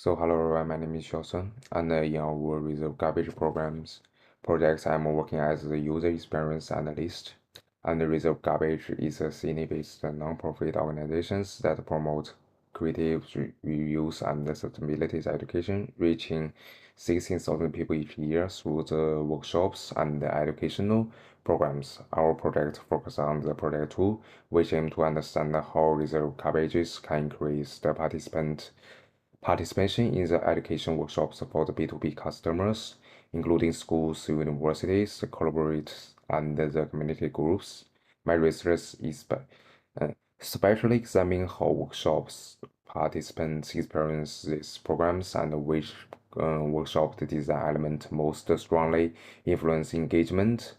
So hello everyone, my name is Xiaosun, and in our reserve garbage programs projects, I'm working as the user experience analyst. And the Reserve Garbage is a Sydney-based non-profit organization that promotes creative reuse and sustainability education, reaching 16,000 people each year through the workshops and the educational programs. Our project focuses on the project 2, which aim to understand how reserve garbages can increase the participation in the education workshops for the B2B customers, including schools, universities, collaborators, and the community groups. My research is especially examining how workshops participants experience these programs and which workshop design element most strongly influence engagement,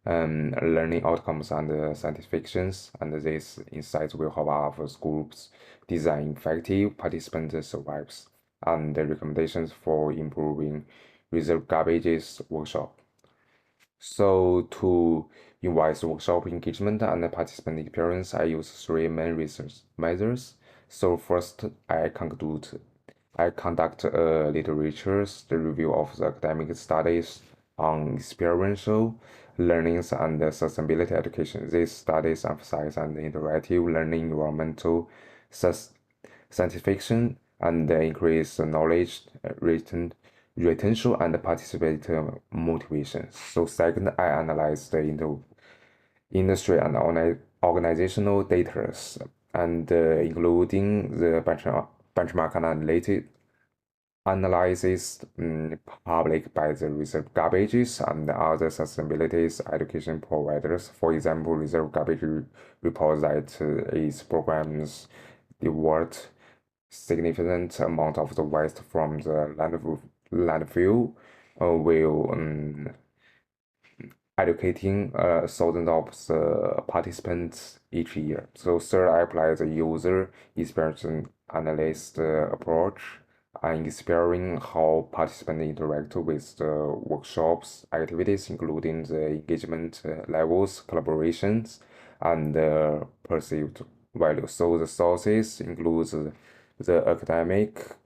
learning outcomes, and satisfactions. And these insights will help our groups design effective participant survives and the recommendations for improving reserve garbages workshop. So to invite workshop engagement and participant experience, I use three main research measures. So first, I conduct a literature review of the academic studies on experiential learnings and sustainability education. These studies emphasize an interactive learning environmental scientification and increase knowledge retention and participator motivation. So second, I analyze the industry and organizational data and including the benchmark analysis published by the reserve garbages and other sustainability education providers. For example, reserve garbage reports that its programs divert significant amount of the waste from the landfill, while educating thousands of the participants each year. So third, I apply the user experience analyst approach and exploring how participants interact with the workshops activities, including the engagement levels, collaborations, and perceived value. So the sources includes the academic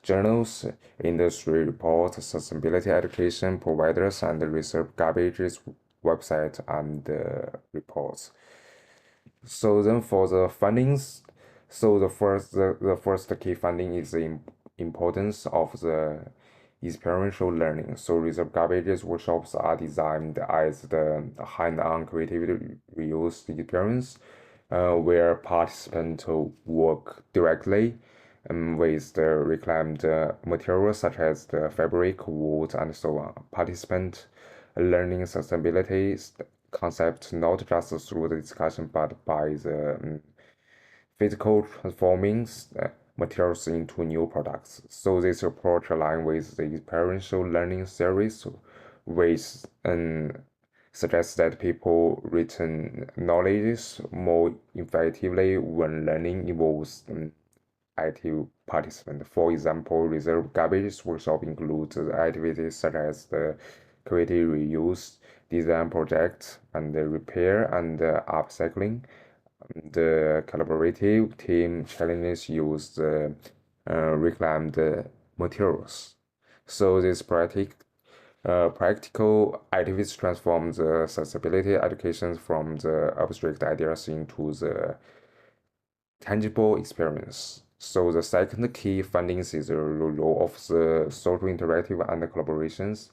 journals, industry reports, sustainability education providers, and the reserve garbages website and reports. So then for the findings, so the first key finding is the importance of the experiential learning. So reserve garbages workshops are designed as the hand-on creativity reuse experience, where participants work directly with the reclaimed materials such as the fabric, wood, and so on. Participant learning sustainability concept not just through the discussion but by the physical transforming materials into new products. So this approach aligns with the experiential learning series, which suggests that people retain knowledge more effectively when learning involves active participant. For example, reserve garbage workshop includes activities such as the creative reuse, design project, and the repair and upcycling. The collaborative team challenges use the reclaimed materials. So this practical activities transform the accessibility education from the abstract ideas into the tangible experience. So the second key findings is the role of the social interactive and collaborations.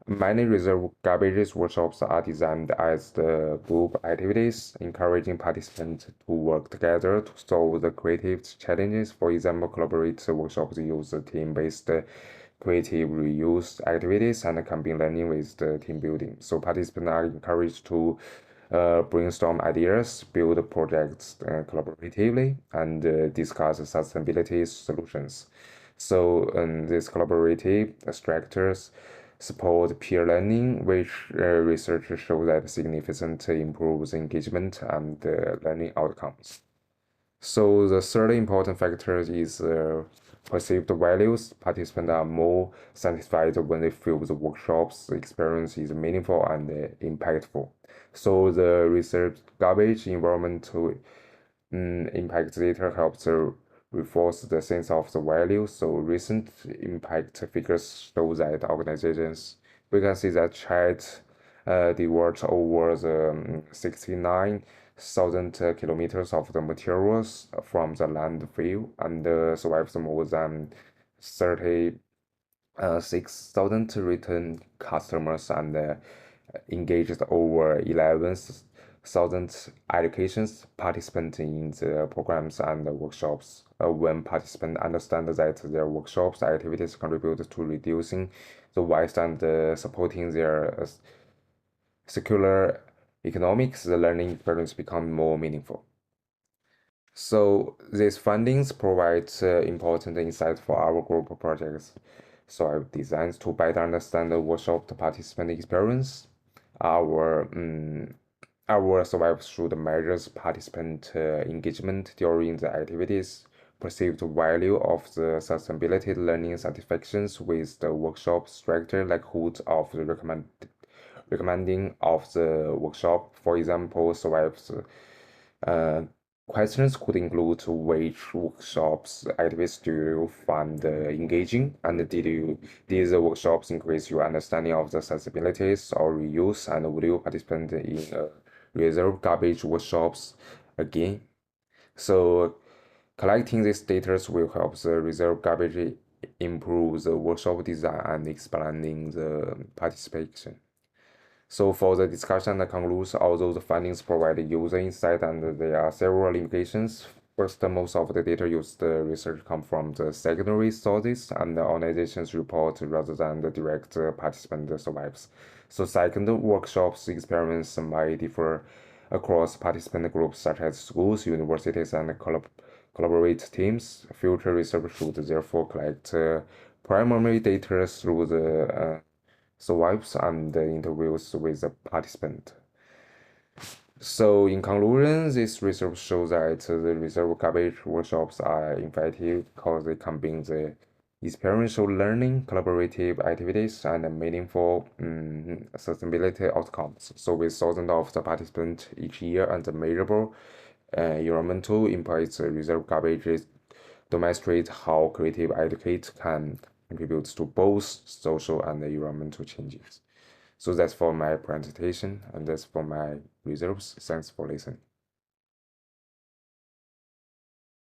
Many reserve garbages workshops are designed as the group activities, encouraging participants to work together to solve the creative challenges. For example, collaborative workshops use team-based creative reuse activities and combine learning with the team building. So participants are encouraged to brainstorm ideas, build projects collaboratively, and discuss sustainability solutions. So these collaborative structures support peer learning, which research shows that significantly improves engagement and learning outcomes. So the third important factor is perceived values. Participants are more satisfied when they feel the workshop's experience is meaningful and impactful. So the research garbage environmental impact data helps reinforce the sense of the value. So recent impact figures show that organizations, we can see that Chad devote over the 69,000 kilometers of the materials from the landfill and survives more than 36,000 return customers and engaged over 11,000 educations participants in the programs and the workshops. When participants understand that their workshops activities contribute to reducing the waste and supporting their circular economics, the learning experience becomes more meaningful. So these findings provide important insight for our group projects. So I've designed to better understand the workshop participant experience. Our our survivors should measure participant engagement during the activities, perceived value of the sustainability learning satisfactions with the workshop structure, likelihood of the recommending of the workshop. For example, survivors uh, questions could include which workshops activities do you find engaging, and did these workshops increase your understanding of the accessibilities or reuse, and would you participate in reserve garbage workshops again? So collecting these data will help the reserve garbage improve the workshop design and expanding the participation. So for the discussion and conclusion, although the findings provide user insight and there are several limitations, first, most of the data used research come from the secondary sources and the organization's report rather than the direct participant survives. So second, workshops experiments might differ across participant groups such as schools, universities, and collaborate teams. Future research should therefore collect primary data through the surveys and interviews with the participant. So in conclusion, this research shows that the reserve garbage workshops are effective because they combine the experiential learning, collaborative activities, and meaningful sustainability outcomes. So with thousands of the participants each year and the measurable environmental impacts, reserve garbage demonstrate how creative educate can contribute to both social and environmental changes. So that's for my presentation and that's for my results. Thanks for listening.